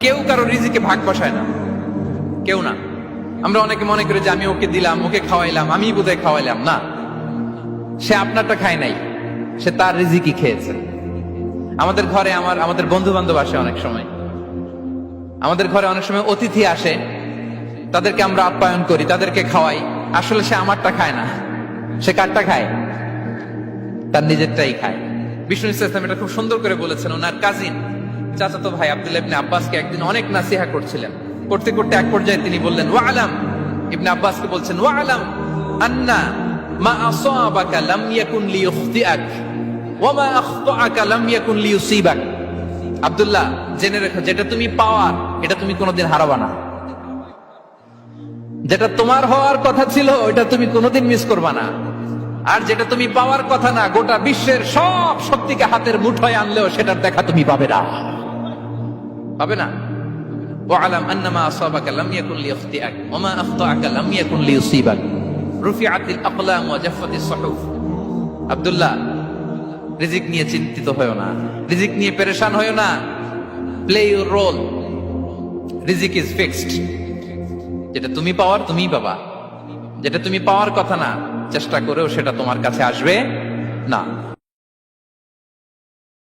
কেউ কারো রিজিকে ভাগ বসায় না, কেউ না। আমরা অনেকে মনে করি যে আমি ওকে দিলাম, ওকে খাওয়াইলাম, আমি বোধহয় খাওয়াইলাম। না, সে আপনারটা খায় নাই, সে তার রিজিকই খেয়েছে। আমাদের ঘরে আমাদের বন্ধু বান্ধব আসে অনেক সময়, আমাদের ঘরে অনেক সময় অতিথি আসে, তাদেরকে আমরা আপ্যায়ন করি, তাদেরকে খাওয়াই। আসলে সে আমারটা খায় না, সে কারটা খায়? তার নিজেরটাই খায়। বিষ্ণু ইসলাম এটা খুব সুন্দর করে বলেছেন। ওনার কাজিন চাচাতো ভাই আব্দুল্লাহ ইবনে আব্বাসকে একদিন অনেক নাসিহা করছিলেন। করতে করতে এক পর্যায়ে তিনি বললেন, ওয়া আলাম, ইবনে আব্বাসকে বলছেন, ওয়া আলাম আন্না মা আসাবাকা লাম ইয়াকুন লিইখতিআক ওয়া মা আখতাআকা লাম ইয়াকুন লিইউসিবাক। আব্দুল্লাহ, জেনে রেখো, যেটা তুমি পাওয়ার এটা তুমি কোনোদিন হারাবা না। যেটা তোমার হওয়ার কথা ছিল ওটা তুমি কোনোদিন মিস করবা না। আর যেটা তুমি পাওয়ার কথা না, গোটা বিশ্বের সব শক্তিকে হাতের মুঠোয় আনলেও সেটার দেখা তুমি পাবে না, পাবে না। ওয়ালাম আন্নামা আসাবাকা লাম ইয়াকুন লিইখতিআক ওয়া মা আখতাআকা লাম ইয়াকুন লিইউসিবাক রুফিআতিল আকলাম ওয়া জাফফাতিস সুহুফ। আব্দুল্লাহ, রিজিক নিয়ে চিন্তিত হয়ো না, রিজিক নিয়ে পেরেশান হয়ো না। প্লে ইউর রোল, রিজিক ইজ ফিক্সড। যেটা তুমি পাওয়ার তুমিই পাবা, যেটা তুমি পাওয়ার কথা না চেষ্টা করেও সেটা তোমার কাছে আসবে না।